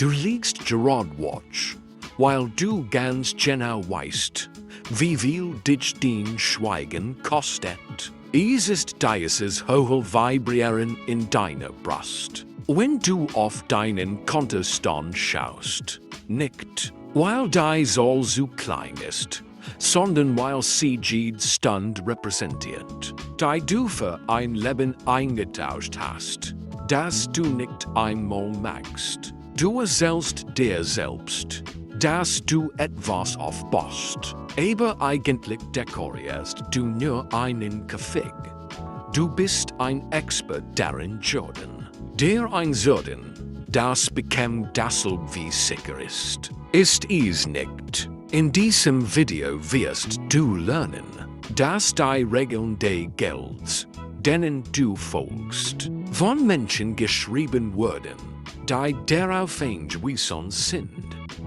Du liegst Gerard Watch, weil du ganz genau weißt, wie viel dich dein Schweigen kostet. Es ist dieses hohe Vibrieren in deiner Brust. Wenn du auf deinen Kontostand schaust, nicht, weil die Zahl so klein ist, sondern weil sie jeden Stand repräsentiert, die du für ein Leben eingetauscht hast, das du nicht einmal magst. Du erzählst dir selbst, dass du etwas aufbaust, aber eigentlich dekorierst du nur einen Kaffee. Du bist ein Expert darin Jordan. Der Einsorten, das bekämpft dasselbe wie sicher ist es nicht. In diesem Video wirst du lernen, dass die Regeln des Gelds, denen du folgst, von Menschen geschrieben wurden, die darauf angewiesen sind,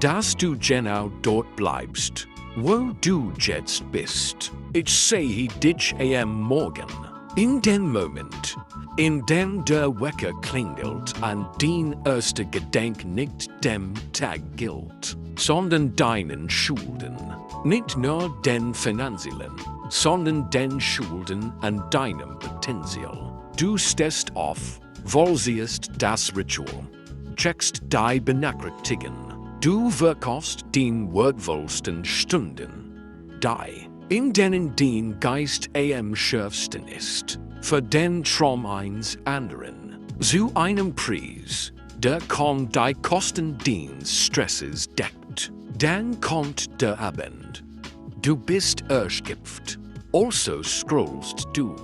dass du genau dort bleibst, wo du jetzt bist. Ich sehe dich am Morgen. In dem Moment, in dem der Wecker klingelt, an dein erster Gedanke nicht dem Tag gilt, sondern deinen Schulden. Nicht nur den finanziellen, sondern den Schulden an deinem Potenzial. Du stehst auf, vollziehst das Ritual, checkst die Benachrichtigungen. Du verkaufst den wertvollsten Stunden, die, in denen dein Geist am schärfsten ist, für den Traum eines anderen, zu einem Preis, der kann die Kosten des Stresses deckt. Dann kommt der Abend. Du bist erschöpft. Also scrollst du.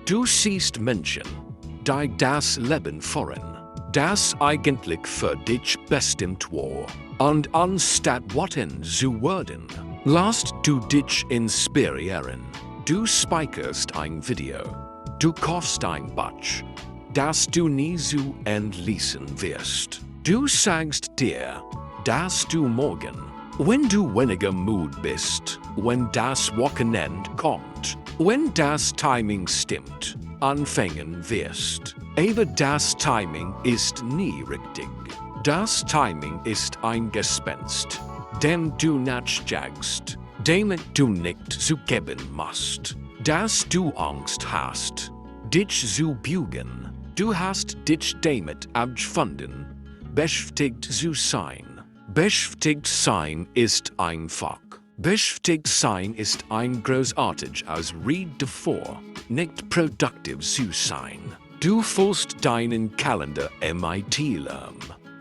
Du siehst Menschen, die das Leben führen, das eigentlich für dich bestimmt war. Und anstatt warten zu werden, lasst du dich inspirieren. Du speicherst ein Video. Du kaufst ein Buch, das du nie so entließen wirst. Du sagst dir, dass du morgen, wenn du weniger müde bist, wenn das Wochenende kommt, wenn das Timing stimmt, anfangen wirst. Aber das Timing ist nie richtig. Das Timing ist ein Gespenst, dem du nachjagst, damit du nicht zugeben musst, dass du Angst hast, dich zu bügen. Du hast dich damit abgefunden, beschäftigt zu sein. Beschäftigt sein ist einfach. Beschäftigt sein ist ein großartig Ausrede davor, nicht produktiv zu sein. Du füllst deinen Kalender mit Lärm,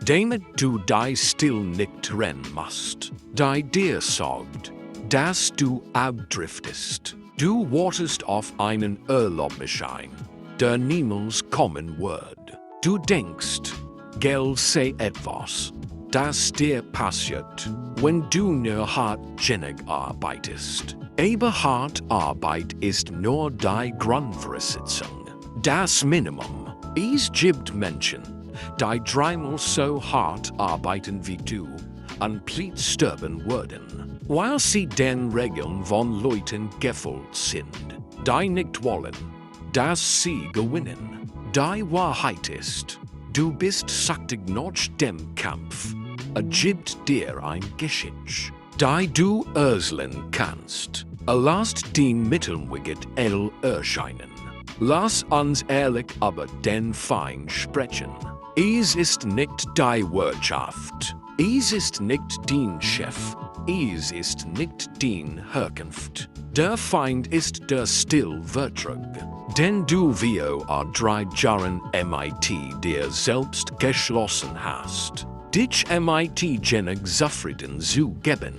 damit du die still nicht rennen musst, die dir sagt, dass du abdriftest. Du wartest auf einen Urlaubschein, der niemals kommen wird. Du denkst, Geld sei etwas, das dir passiert, wenn du nur hart genug arbeitest. Aber hart Arbeit ist nur die Grundvoraussetzung. Das Minimum. Es gibt Menschen, die dreimal so hart arbeiten wie du, und pleite sterben würden, weil sie den Regeln von Leuten gefolgt sind, die nicht wollen, dass sie gewinnen. Die Wahrheit ist, du bist sakte nach dem Kampf. Gibt dir ein Geschick, die du erzeln kannst. Lasst den Mittelweg erscheinen. Lass uns ehrlich über den Feind sprechen. Es ist nicht die Wirtschaft. Es ist nicht dein Chef. Es ist nicht deine Herkunft. Der Feind ist der Stillvertrag, den du vor 3 Jahren mit dir selbst geschlossen hast. Dich mit genug zufrieden zu geben.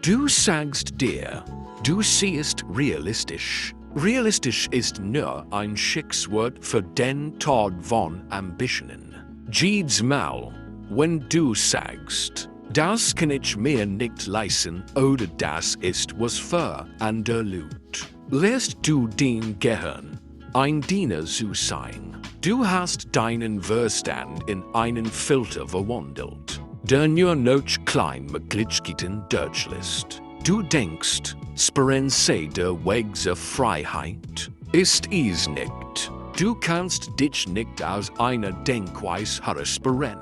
Du sagst dir, du siehst realistisch. Realistisch ist nur ein Schickswort für den Tod von Ambitionen. Jedes Mal, wenn du sagst, das kann ich mir nicht leisten oder das ist was für andere Leute, lässt du den Gehirn ein Diener zu sein. Du hast deinen Verstand in einen Filter verwandelt, der nur noch Kleinmöglichkeiten durchlässt. Du denkst, Speranza der Weg zur Freiheit ist es nicht. Du kannst dich nicht aus einer Denkweise heraussparen.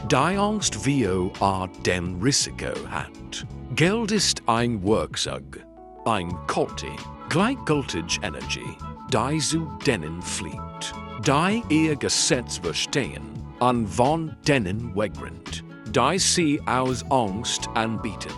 Die Angst vor dem Risiko hat. Geld ist ein Werkzeug, ein Kulti, gleichgültige Energie, die zu denen flieht, die ihr Gesetz verstehen, an von denen wegrennt, die sie aus Angst anbieten.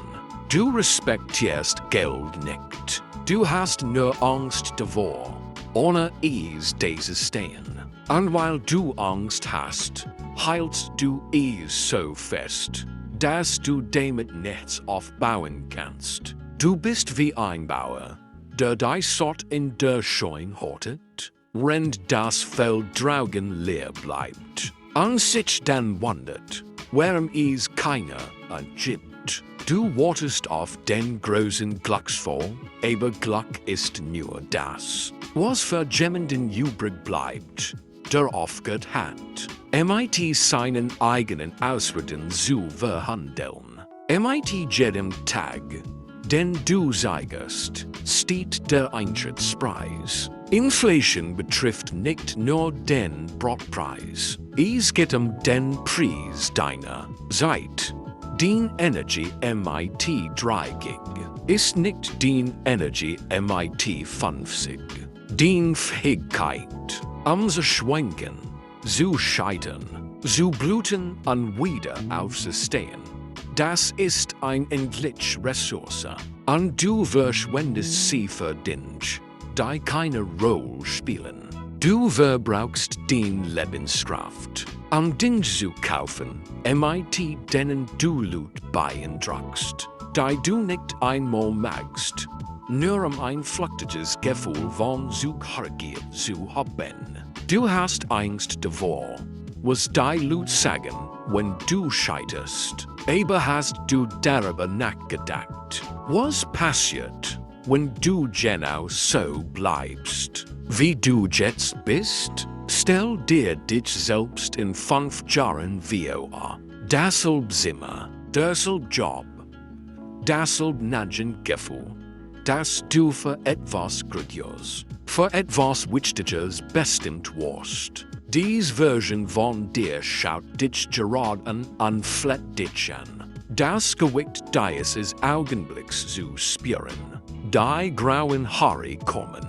Du respektierst Geld nicht, du hast nur Angst davor, ohne es zu stehen. Und weil du Angst hast, hältst du es so fest, dass du damit nichts aufbauen kannst. Du bist wie ein Bauer, der die Saat in der Scheune hortet, wenn das Feld draußen leer bleibt, und sich dann wundert, warum es keiner angibt. Du wartest auf den großen Glücksfall, aber Glück ist nur das, was für jemanden übrig bleibt, der aufgehört hat, mit seinen eigenen Ausreden zu verhandeln. Mit jedem Tag, den du zeigst, steht der Eintrittspreis. Inflation betrifft nicht nur den Brotpreis, es geht den Preis deiner Zeit. Din Energy mit 30 ist nicht din Energy mit 50. Din Fähigkeit, zu schwenken, zu scheitern, zu bluten und wieder aufzustehen. Das ist ein endliche Ressource, und du verschwendest sie für Dinge, die keine Rolle spielen. Du verbrauchst din Lebenskraft, Dinge zu kaufen, mit denen du Lut beeindruckst, die du nicht einmal magst, nur ein flüchtiges Gefühl von Zugehörigkeit zu haben. Du hast Angst davor, was die Lut sagen, wenn du scheiterst. Aber hast du darüber nachgedacht, was passiert, wenn du genau so bleibst, wie du jetzt bist? Stell dir dich selbst in 5 Jahren vor. Dasselbe Zimmer, derselbe Job, dasselbe Gefühl, dass du für etwas Grandios, für etwas Wichtiges bestimmt warst. Diese Version von dir schaut dich gerade an und fleht dich an. Das Gewicht dieses Augenblicks zu spüren. Die grauen Haare kommen.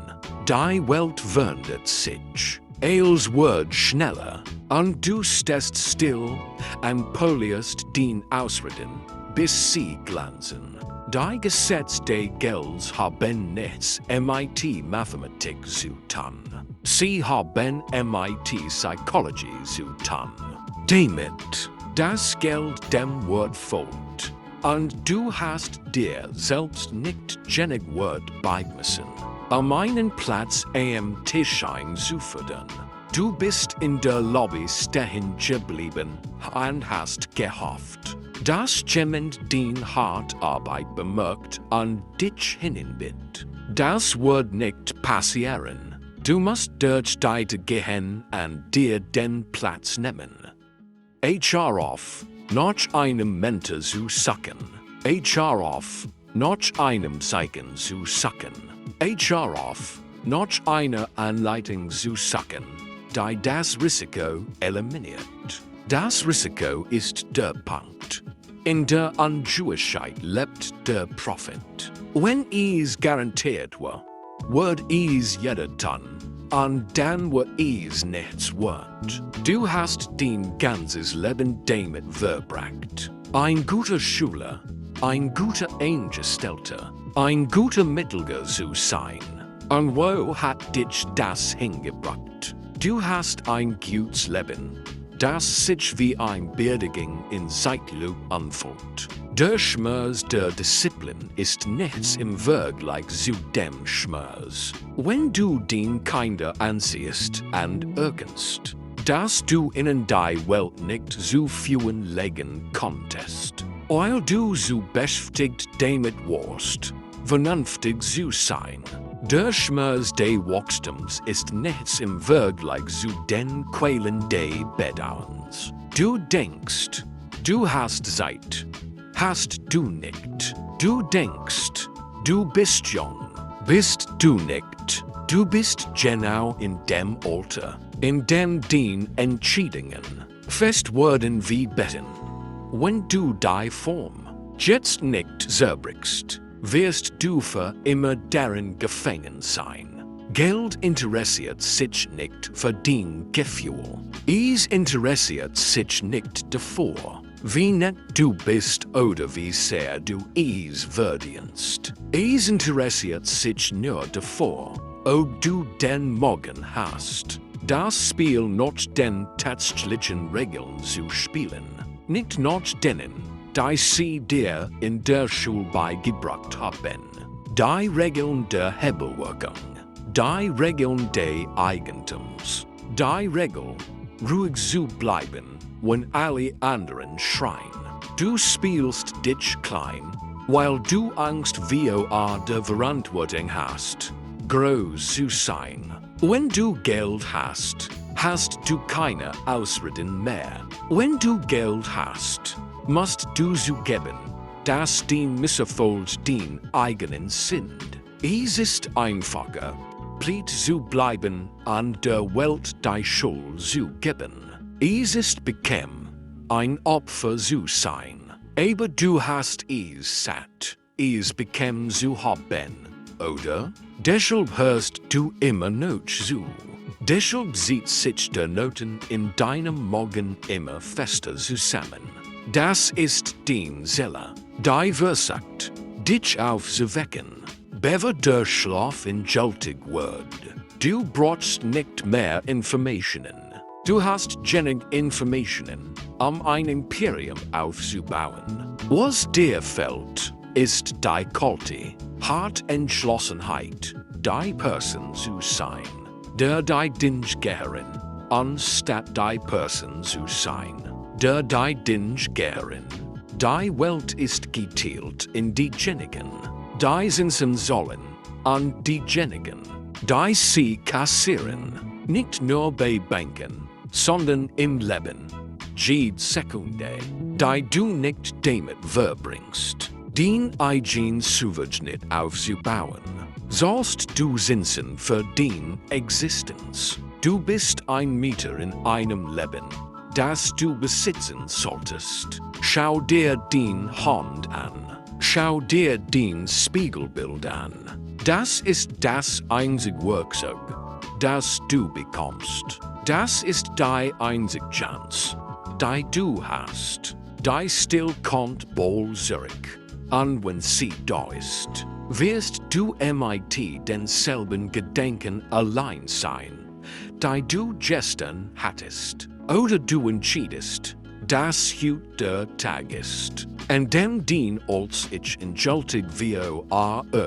Die Welt wandert sich. Els wird schneller, und du stehst still und polierst den Ausreden, bis sie glanzen. Die Gesetze des Gelds haben nichts mit Mathematik zu tun. Sie haben mit Psychologie zu tun. Damit das Geld dem Wort folgt, und du hast dir selbst nicht genug Wort beigemessen, einen Platz am Tisch einzufordern. Du bist in der Lobby stehen geblieben und hast gehofft, dass jemand den hart Arbeit bemerkt und dich hinbittet. Das wird nicht passieren. Du musst durch die gehen und dir den Platz nehmen. HR auf, noch einem Mentor zu suchen. HR auf, noch einem Zeichen zu suchen. HR auf, noch eine Anleitung zu suchen, die das Risiko eliminiert. Das Risiko ist der Punkt. In der Ungewissheit lebt der Profit. Wenn es garantiert wird es jeder tun, und dann wird es nichts wert. Du hast dein ganzes Leben damit verbracht. Ein guter Schüler, ein guter Angestellter, ein guter Mittelger zu sein. Und wo hat dich das hingebracht? Du hast ein gutes Leben, das sich wie ein Beerdigung in Zeitlupe anfühlt. Der Schmerz der Disziplin ist nichts im Vergleich zu dem Schmerz, wenn du den Kinder ansiehst und erkennst, dass du in die Welt nicht zu führen legen konntest, weil du so beschäftigt damit warst, vernünftig zu sein. Der Schmerz des Wachstums ist nichts im Vergleich zu den Qualen des Bedauerns. Du denkst, du hast Zeit, hast du nicht. Du denkst, du bist jung, bist du nicht. Du bist genau in dem Alter, in dem den Entscheidungen Fest worden wie betten. Wenn du die Form jetzt nicht zerbrichst, wirst du für immer darin gefangen sein. Geld interessiert sich nicht für dein Gefühl. Es interessiert sich nicht davor, wie nett du bist oder wie sehr du es verdienst. Es interessiert sich nur davor, ob du den Morgen hast. Das Spiel noch den tatsächlichen Regeln zu spielen, nicht noch denen, die sie dir in der Schule beigebracht haben. Die Regeln der Hebelwirkung, die Regeln des Eigentums, die Regel, ruhig zu bleiben, wenn alle anderen schreien. Du spielst dich klein, weil du Angst vor der Verantwortung hast, groß zu sein. Wenn du Geld hast, hast du keine Ausreden mehr. Wenn du Geld hast, musst du zugeben, dass dein Misserfolg dein eigenen sind. Es ist einfacher, blitt zu bleiben, an der Welt die Schuld zu geben. Es ist bequem, ein Opfer zu sein. Aber du hast es satt, es bequem zu haben, oder? Deshalb hörst du immer noch zu. Deshalb zieht sich der Noten in deinem Morgen immer fester zusammen. Das ist dein Seele, die versagt, dich aufzuwecken. Bever der Schlaf entgeltig wird. Du brauchst nicht mehr Informationen. Du hast genug Informationen, ein Imperium aufzubauen. Was dir fehlt, ist die kalte, harte Entschlossenheit, die Person zu sein, der die Dinge gehören, anstatt die Person zu sein, der die Dinge gehören. Die Welt ist geteilt in diejenigen, die sitzen sollen, an diejenigen, die sie kassieren, nicht nur bei Banken, sondern im Leben. Jede Sekunde, die du nicht damit verbringst, den eigenen Souveränität aufzubauen, sollst du sitzen für deine Existenz. Du bist ein Mieter in einem Leben, das du besitzen solltest. Schau dir den Hund an. Schau dir den Spiegelbild an. Das ist das einzige Werkzeug, das du bekommst. Das ist die einzige Chance, die du hast. Die still kommt bald zurück. Und wenn sie da ist, wirst du mit denselben Gedanken allein sein, die du gestern hattest. Oder du entschiedest, dass heute der Tag ist, an dem dein als ich entgeltig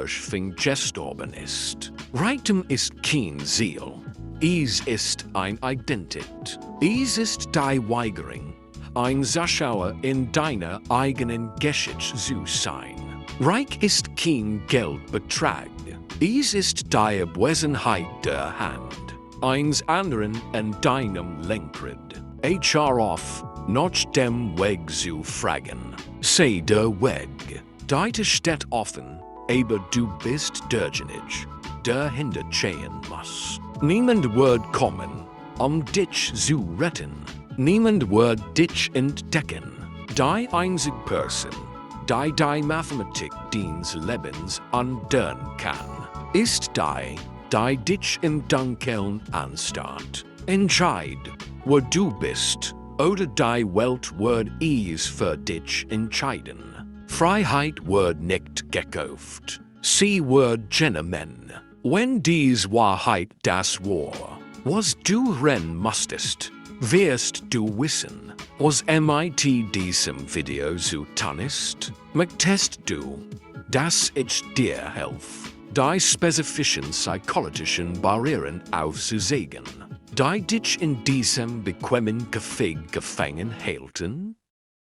fing gestorben ist. Reichtum ist kein Ziel, es ist ein Identität. Es ist die Weigerung, ein Zuschauer in deiner eigenen Geschichte zu sein. Reich ist kein Geldbetrag, es ist die Abwesenheit der Hand, eines anderen an deinem Lenkrad. HR auf, nach dem Weg zu fragen. Sei der Weg. Deine steht offen, aber du bist derjenige, der hinterstehen muss. Niemand wird kommen, dich zu retten. Niemand wird dich entdecken. Die einzige Person, die Mathematik deines Lebens ändern kann, ist die dich im Dunkeln anstarrt. Entscheid, wo du bist, oder die Welt wird es für dich entscheiden. Freiheit wird nicht gekauft, sie wird genommen. Wenn dies Wahrheit das war, was du rennen musstest, wirst du wissen, was mit diesem Video zu tun ist. Möchtest du, dass ich dir helfe, die spezifischen psychologischen Barrieren aufzusägen, die dich in diesem bequemen Café gefangen hielten?